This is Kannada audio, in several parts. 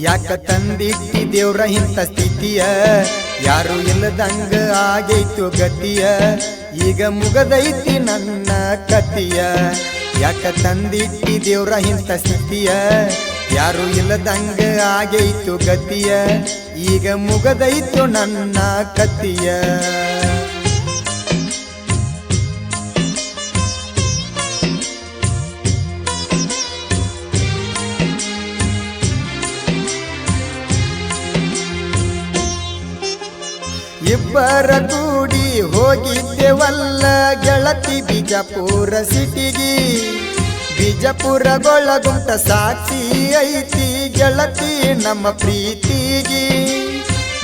ಯಾಕ ತಂದಿಟ್ಟಿ ದೇವ್ರ ಇಂಥ ಸ್ಥಿತಿಯ ಯಾರು ಇಲ್ಲದಂಗ ಆಗೈತು ಗತಿಯ ಈಗ ಮುಗದೈತಿ ನನ್ನ ಕತಿಯ ಯಾಕ ತಂದಿಟ್ಟಿ ದೇವ್ರ ಇಂಥ ಸ್ಥಿತಿಯ ಯಾರು ಇಲ್ಲದಂಗ ಆಗೈತು ಗತಿಯ ಈಗ ಮುಗದೈತು ನನ್ನ ಕತಿಯ ಇಬ್ಬರ ಕೂಡಿ ಹೋಗಿದ್ದೆವಲ್ಲ ಗೆಳತಿ ಬಿಜಾಪುರ ಸಿಟಿಗಿ ಬಿಜಾಪುರಗೊಳಗುಂಟ ಸಾಕ್ಷಿ ಐತಿ ಗೆಳತಿ ನಮ್ಮ ಪ್ರೀತಿಗಿ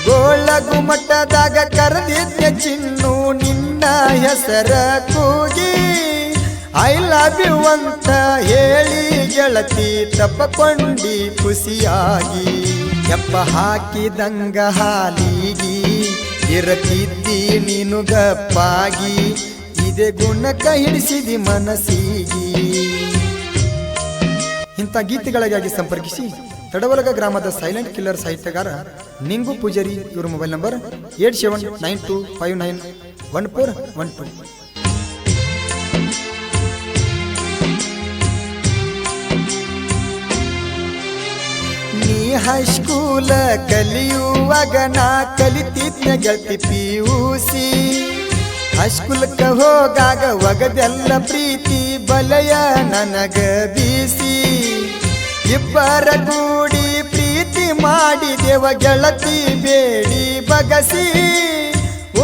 ಗೋಳಗುಮಠದಾಗ ಕರೆದಿದ್ದೆ ಚಿನ್ನು ನಿನ್ನ ಹೆಸರ ಕೂಗಿ ಐ ಲವ್ ಯು ಅಂತ ಹೇಳಿ ಗೆಳತಿ ತಪ್ಪಕೊಂಡಿ ಖುಷಿಯಾಗಿ ಎಪ್ಪ ಹಾಕಿದಂಗ ಹಾಲಿಗಿ ಇರತಿದ್ದಿ ನೀನು ಗಪ್ಪಾಗಿ ಇದೇ ಗುಣಕ ಹಿಡಿಸಿದಿ ಮನಸ್ಸಿಗಿ ಇಂಥ ಗೀತೆಗಳಿಗಾಗಿ ಸಂಪರ್ಕಿಸಿ ತಡವಲಗ ಗ್ರಾಮದ ಸೈಲೆಂಟ್ ಕಿಲ್ಲರ್ ಸಾಹಿತ್ಯಗಾರ ನಿಂಗು ಪೂಜಾರಿ ಇವರ ಮೊಬೈಲ್ ನಂಬರ್ 8792591412 ನೀ ಹೈಸ್ಕೂಲ ಕಲಿಯುವಾಗ ನಾ ಕಲಿತಿದ್ನ ಗೆಳತಿ PUC ಹೈಸ್ಕೂಲ್ಕ ಹೋಗಾಗ ಒಗದೆಲ್ಲ ಪ್ರೀತಿ ಬಲಯ ನನಗ ಬೀಸಿ ಇಬ್ಬರ ಕೂಡಿ ಪ್ರೀತಿ ಮಾಡಿದೆವ ಗೆಳತಿ ಬೇಡಿ ಬಗಸಿ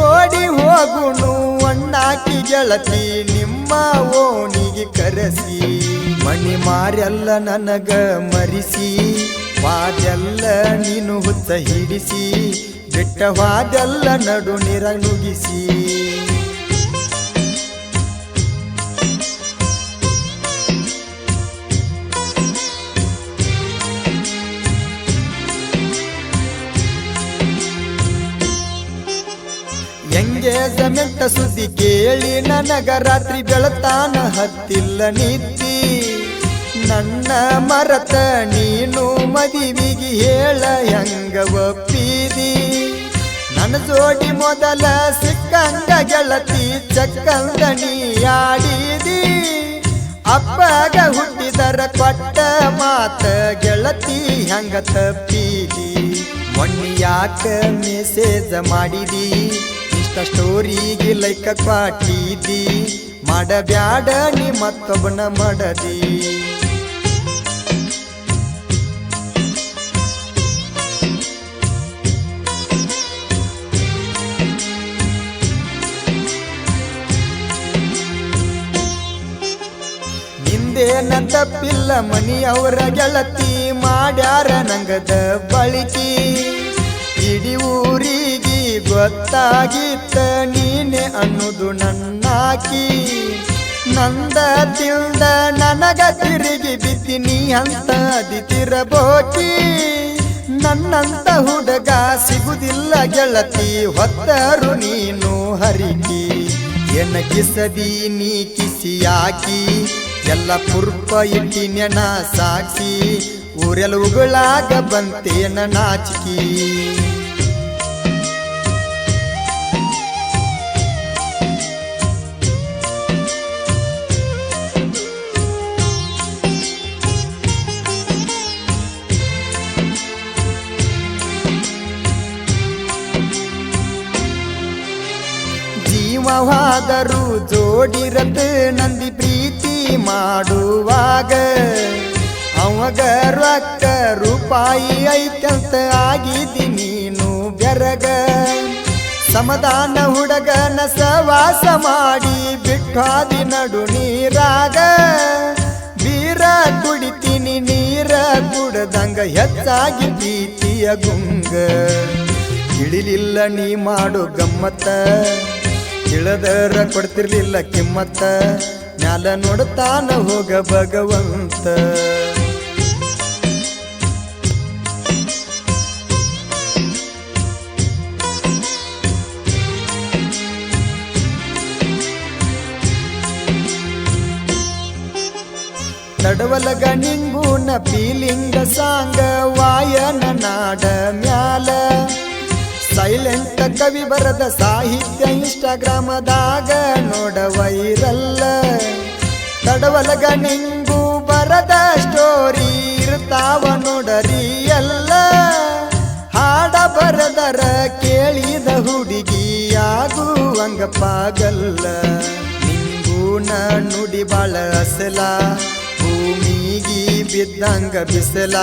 ಓಡಿ ಹೋಗುಣು ಅಣ್ಣಾಕಿ ಗೆಳತಿ ನಿಮ್ಮ ಓಣಿಗೆ ಕರೆಸಿ ಮಣಿ ಮಾರೆಲ್ಲ ನನಗ ಮರಿಸಿ ವಾದೆಲ್ಲ ನೀನು ಹುತ್ತ ಹಿಡಿಸಿ ಬಿಟ್ಟವಾದೆಲ್ಲ ನಡು ನಿರ ನುಗಿಸಿ ಎಂಗೇಜ್ಮೆಂಟ್ ಸುದ್ದಿ ಕೇಳಿ ನನಗ ರಾತ್ರಿ ಬೆಳತಾನ ಹತ್ತಿಲ್ಲ ನಿದ್ದಿ ನನ್ನ ಮರತ ನೀನು ಮದುವಿಗೆ ಹೇಳ ಹೆಂಗ ಒಪ್ಪಿದಿ ನನ್ನ ಜೋಡಿ ಮೊದಲ ಸಿಕ್ಕಂಗ ಗೆಳತಿ ಚಕ್ಕಂದ ನೀ ಆಡಿದಿ ಅಪ್ಪಗ ಹುಟ್ಟಿದರ ಕೊಟ್ಟ ಮಾತ ಗೆಳತಿ ಹೆಂಗ ತಪ್ಪಿದಿ ಮೊನ್ನೆ ಯಾಕ ಮೆಸೇಜ್ ಮಾಡಿದಿ ಇಷ್ಟ ಸ್ಟೋರಿಗೆ ಲೈಕ್ ಕೊಟ್ಟಿದಿ ಮಾಡಬ್ಯಾಡ ನೀ ಮತ್ತೊಬ್ಬನ ಮಾಡದಿ ನಿಂದೇನ ತಪ್ಪಿಲ್ಲ ಮನಿಯವರ ಗೆಳತಿ ಮಾಡ್ಯಾರ ನಂಗದ ಬಳಿಕಿ ಇಡೀ ಊರಿಗೆ ಗೊತ್ತಾಗಿತ್ತ ನೀನೆ ಅನ್ನುದು ನನ್ನಾಕಿ ನಂದ ತಿಳ್ದ ನನಗ ತಿರುಗಿ ಬಿದ್ದಿ ನೀ ಅಂತ ಅದಿತಿರಬೋಕಿ ನನ್ನಂತ ಹುಡುಗ ಸಿಗುದಿಲ್ಲ ಗೆಳತಿ ಹೊತ್ತರು ನೀನು ಹರಿಕಿ ಎನ್ನ ಕಿಸದಿ ನೀ ಕಿಸಿಯಾಕಿ ಎಲ್ಲ ಪುರ್ಪ ಇಟ್ಟಿನ ಸಾಕ್ಷಿ ಊರೆಲ್ಲ ಉಗುಳಾಗ ಬಂತೇನ ನಾಚಿಕಿ ಜೀವವಾದರೂ ಜೋಡಿರತ ನಂದಿ ಪ್ರೀತಿ ಮಾಡುವಾಗ ಅವಾಗ ರೊಕ್ಕ ರೂಪಾಯಿ ಐತಂತ ಆಗಿದಿ ನೀನು ಬೆರಗ ಸಮಾಧಾನ ಹುಡುಗನ ಸವಾಸ ಮಾಡಿ ಬಿಟ್ಟಾದಿ ನಡು ನೀರಾಗ ಬೀರ ಕುಡಿತೀನಿ ನೀರ ಕುಡದಂಗ ಹೆಚ್ಚಾಗಿ ಪ್ರೀತಿಯ ಗುಂಗ ಇಳಿಲಿಲ್ಲ ನೀ ಮಾಡು ಗಮ್ಮತ್ತ ಇಳದರ ಕೊಡ್ತಿರ್ಲಿಲ್ಲ ಕಿಮ್ಮತ್ತ ಮ್ಯಾಲ ನೋಡ್ತಾನ ಹೋಗ ಭಗವಂತ ತಡವ ತಡವಲಗ ನಿಂಗೂನ ಫೀಲಿಂಗ ಸಾಂಗ ವಾಯನ ನಾಡ ಮ್ಯಾಲ ಸೈಲೆಂಟ್ ಕವಿ ಬರದ ಸಾಹಿತ್ಯ ಇನ್ಸ್ಟಾಗ್ರಾಮದಾಗ ನೋಡ ವೈರಲ್ಲ ತಡವಲಗ ನಿಂಗು ಬರದ ಸ್ಟೋರಿ ಇರ್ತಾವ ನೋಡರಿ ಎಲ್ಲ ಹಾಡ ಬರದರ ಕೇಳಿದ ಹುಡುಗಿ ಆಗುವಂಗ ಪಾಗಲ್ಲ ನಿಂಗೂನ ನುಡಿ ಬಾಳ ಅಸಲ ಭೂಮಿಗಿ ಬಿದ್ದಂಗ ಬಿಸಲ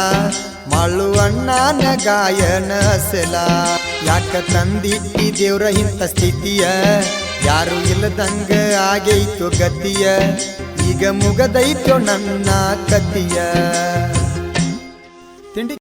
ಮಾಳು ಅಣ್ಣನ ಗಾಯನ ಅಸಲ ಯಾಕ ತಂದಿಟ್ಟಿ ದೇವ್ರ ಇಂಥ ಸ್ಥಿತಿಯ ಯಾರು ಇಲ್ಲದಂಗ ಆಗೈತು ಗತಿಯ ಈಗ ಮುಗದೈತೋ ನನ್ನ ಕತಿಯ ತಿಂಡಿ